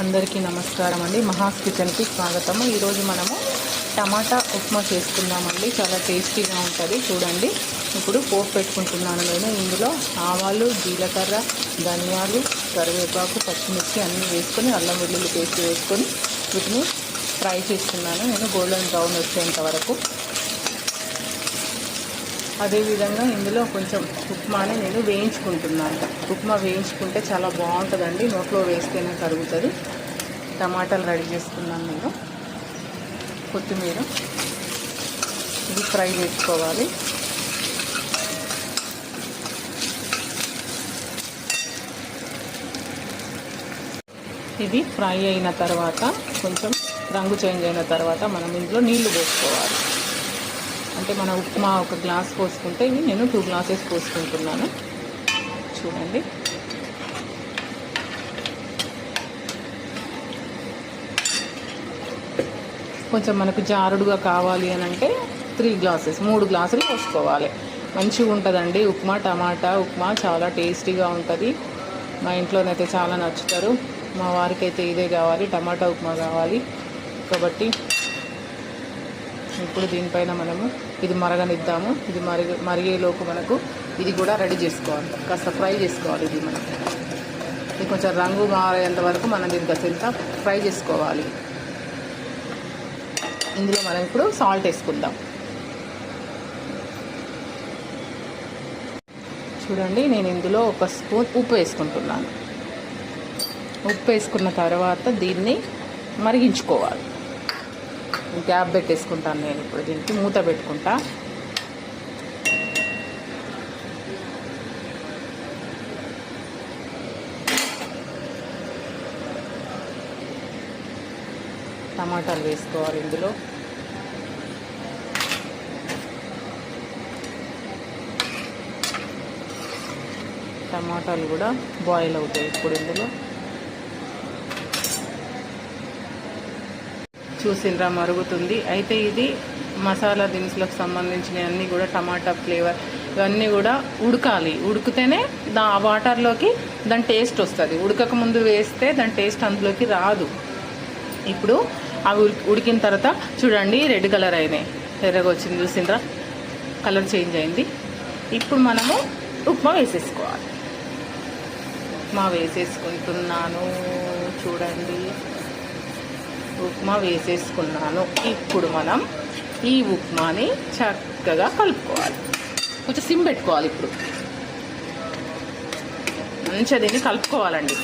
అందరికీ నమస్కారం అండి. మహాస్ కిచెన్కి స్వాగతము. ఈరోజు మనము టమాటా ఉప్మా చేసుకుందామండి. చాలా టేస్టీగా ఉంటుంది. చూడండి, ఇప్పుడు పోపు పెట్టుకుంటున్నాను నేను. ఇందులో ఆవాలు, జీలకర్ర, ధనియాలు, కరివేపాకు, పచ్చిమిర్చి అన్నీ వేసుకొని అల్లం వెల్లుల్లి పేస్ట్ వేసుకొని వీటిని ఫ్రై చేస్తున్నాను నేను గోల్డెన్ బ్రౌన్ వచ్చేంత వరకు. అదేవిధంగా ఇందులో కొంచెం ఉప్మాని నేను వేయించుకుంటున్నాను. ఉప్మా వేయించుకుంటే చాలా బాగుంటుందండి, నోట్లో వేస్తేనే కరుగుతుంది. టమాటాలు రెడీ చేసుకున్నాను నేను. కొత్తిమీర ఇది ఫ్రై చేసుకోవాలి. ఇది ఫ్రై అయిన తర్వాత కొంచెం రంగు చేంజ్ అయిన తర్వాత మనం ఇందులో నీళ్లు పోసుకోవాలి. అంటే మన ఉప్మా ఒక గ్లాస్ పోసుకుంటే ఇవి నేను 2 గ్లాసెస్ పోసుకుంటున్నాను. చూడండి, కొంచెం మనకు జారుడుగా కావాలి అని అంటే 3 గ్లాసులు పోసుకోవాలి. మంచిగా ఉంటుందండి ఉప్మా. టమాటా ఉప్మా చాలా టేస్టీగా ఉంటుంది. మా ఇంట్లోనైతే చాలా నచ్చుతారు. మా వారికి అయితే ఇదే కావాలి, టమాటా ఉప్మా కావాలి. కాబట్టి ఇప్పుడు దీనిపైన మనము ఇది మరగనిద్దాము. ఇది మరిగేలోపు మనకు ఇది కూడా రెడీ చేసుకోవాలి, కాస్త ఫ్రై చేసుకోవాలి. ఇది కొంచెం రంగు మారేంత వరకు మనం దీనికి కాసింత ఫ్రై చేసుకోవాలి. ఇందులో మనం ఇప్పుడు సాల్ట్ వేసుకుందాం. చూడండి, నేను ఇందులో 1 స్పూన్ ఉప్పు వేసుకుంటున్నాను. ఉప్పు వేసుకున్న తర్వాత దీన్ని మరిగించుకోవాలి. గ్యాప్ పెట్టేసుకుంటాను నేను. ఇప్పుడు దీనికి మూత పెట్టుకుంటా. టమాటాలు వేసుకోవాలి ఇందులో. టమాటాలు కూడా బాయిల్ అవుతాయి ఇప్పుడు ఇందులో. చూసిండ్రా, మరుగుతుంది. అయితే ఇది మసాలా దినుసులకు సంబంధించిన అన్నీ కూడా టమాటా ఫ్లేవర్ ఇవన్నీ కూడా ఉడకాలి. ఉడికితేనే ఆ వాటర్లోకి దాని టేస్ట్ వస్తుంది. ఉడకక ముందు వేస్తే దాని టేస్ట్ అందులోకి రాదు. ఇప్పుడు అవి ఉడికిన తర్వాత చూడండి, రెడ్ కలర్ అయినాయి, ఎర్రగా వచ్చింది. చూసిండ్రా, కలర్ చేంజ్ అయింది. ఇప్పుడు మనము ఉప్మా వేసేసుకోవాలి. ఉప్మా వేసేసుకుంటున్నాను. చూడండి, ఉప్మా వేసేసుకున్నాను. ఇప్పుడు మనం ఈ ఉప్మాని చక్కగా కలుపుకోవాలి. కొంచెం సిమ్ పెట్టుకోవాలి. ఇప్పుడు మంచిగా దీన్ని కలుపుకోవాలండి.